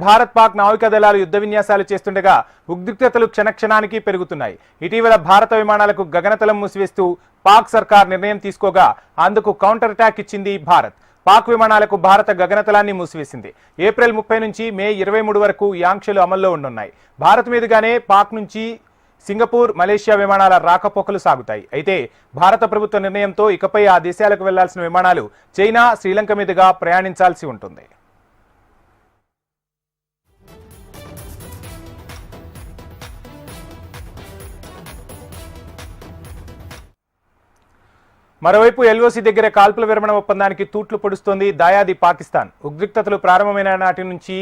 భారత్ పాక్ నావికా దళాలు యుద్ధ విన్యాసాలు చేస్తుండగా ఉద్రిక్తతలు క్షణక్షణానికి పెరుగుతున్నాయి. ఇటీవల భారత విమానాలకు గగనతలం మూసివేస్తూ పాక్ సర్కార్ నిర్ణయం తీసుకోగా అందుకు కౌంటర్ అటాక్ ఇచ్చింది భారత్. పాక్ విమానాలకు భారత గగనతలాన్ని మూసివేసింది. ఏప్రిల్ 30 నుంచి మే 23 వరకు ఈ ఆంక్షలు అమల్లో ఉండనున్నాయి. భారత్ మీదుగానే పాక్ నుంచి సింగపూర్, మలేషియా విమానాల రాకపోకలు సాగుతాయి. అయితే భారత ప్రభుత్వ నిర్ణయంతో ఇకపై ఆ దేశాలకు వెళ్లాల్సిన విమానాలు చైనా, శ్రీలంక మీదుగా ప్రయాణించాల్సి ఉంటుంది. మరోవైపు ఎల్ఓసి దగ్గర కాల్పుల విరమణ ఒప్పందానికి తూట్లు పొడుస్తోంది దాయాది పాకిస్తాన్. ఉద్రిక్తతలు ప్రారంభమైన నాటి నుంచి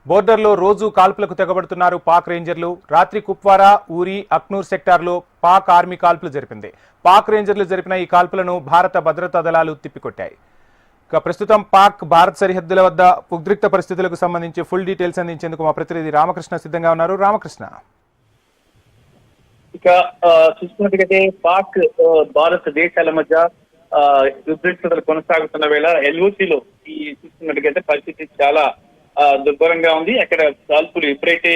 బోర్డర్లో రోజు కాల్పులకు తెగబడుతున్నారు పాక్ రేంజర్లు. రాత్రి కుప్వారా, ఊరి, అక్నూర్ సెక్టార్లో పాక్ ఆర్మీ కాల్పులు జరిపింది. పాక్ రేంజర్లు జరిపిన ఈ కాల్పులను భారత భద్రతా దళాలు తిప్పికొట్టాయి. ఇక ప్రస్తుతం పాక్ భారత్ సరిహద్దుల వద్ద ఉద్రిక్త పరిస్థితులకు సంబంధించి ఫుల్ డీటెయిల్స్ అందించేందుకు మా ప్రతినిధి రామకృష్ణ సిద్ధంగా ఉన్నారు. రామకృష్ణ, ఇక చూసుకున్నట్టుగైతే పాక్ భారత దేశాల మధ్య ఉద్రిక్తతలు కొనసాగుతున్న వేళ ఎల్ఓసిలో ఈ చూసుకున్నట్టుగైతే పరిస్థితి చాలా దుర్భరంగా ఉంది. అక్కడ కాల్పులు ఎప్పుడైతే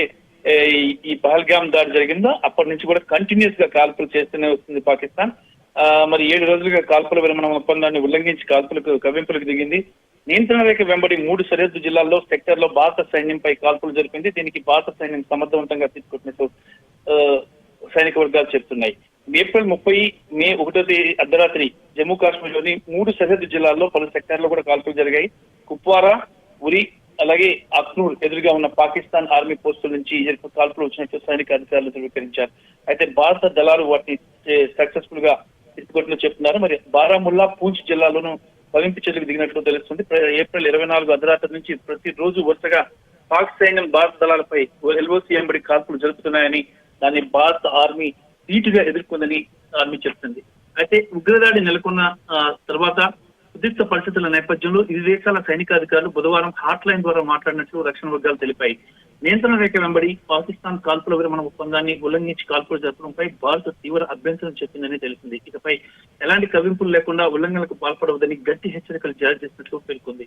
ఈ పహల్గామ్ దాడి జరిగిందో అప్పటి నుంచి కూడా కంటిన్యూస్ గా కాల్పులు చేస్తూనే వస్తుంది పాకిస్తాన్. మరి 7 రోజులుగా కాల్పుల విరమణ ఒప్పందాన్ని ఉల్లంఘించి కవ్వింపులకు దిగింది. నియంత్రణ రేఖ వెంబడి 3 సరిహద్దు జిల్లాల్లో సెక్టర్ లో భారత సైన్యంపై కాల్పులు జరిపింది. దీనికి భారత సైన్యం సమర్థవంతంగా తీసుకొచ్చినట్టు సైనిక వర్గాలు చెప్తున్నాయి. ఏప్రిల్ 30, మే 1 అర్ధరాత్రి జమ్మూ కాశ్మీర్ లోని 3 సరిహద్దు జిల్లాల్లో పలు సెక్టార్లో కూడా కాల్పులు జరిగాయి. కుప్వారా, ఉరి, అలాగే అక్నూర్ ఎదురుగా ఉన్న పాకిస్తాన్ ఆర్మీ పోస్టుల నుంచి కాల్పులు వచ్చినట్టు సైనిక అధికారులు ధృవీకరించారు. అయితే భారత దళాలు వాటిని సక్సెస్ఫుల్ గా తిప్పుకొట్టినట్టు చెప్తున్నారు. మరి బారాముల్లా, పూంచ్ జిల్లాలోనూ కవింపు చర్యలకు దిగినట్లు తెలుస్తుంది. ఏప్రిల్ 24 అర్ధరాత్రి నుంచి ప్రతిరోజు వరుసగా పాక్ సైన్యం భారత దళాలపై ఎల్ఓసి వెంబడి కాల్పులు జరుపుతున్నాయని, దాన్ని భారత ఆర్మీ ధీటుగా ఎదుర్కొందని ఆర్మీ చెప్తుంది. అయితే ఉగ్రదాడి నెలకొన్న తర్వాత ఉద్రిక్త పరిస్థితుల నేపథ్యంలో ఇరు దేశాల సైనికాధికారులు బుధవారం హాట్ లైన్ ద్వారా మాట్లాడినట్లు రక్షణ వర్గాలు తెలిపాయి. నియంత్రణ రేఖ వెంబడి పాకిస్తాన్ కాల్పుల విరమణ ఒప్పందాన్ని ఉల్లంఘించి కాల్పులు జరపడంపై భారత్ తీవ్ర అభ్యంతరం చెప్పిందని తెలిసింది. ఇకపై ఎలాంటి కవింపులు లేకుండా ఉల్లంఘనలకు పాల్పడవద్దని గట్టి హెచ్చరికలు జారీ చేసినట్లు పేర్కొంది.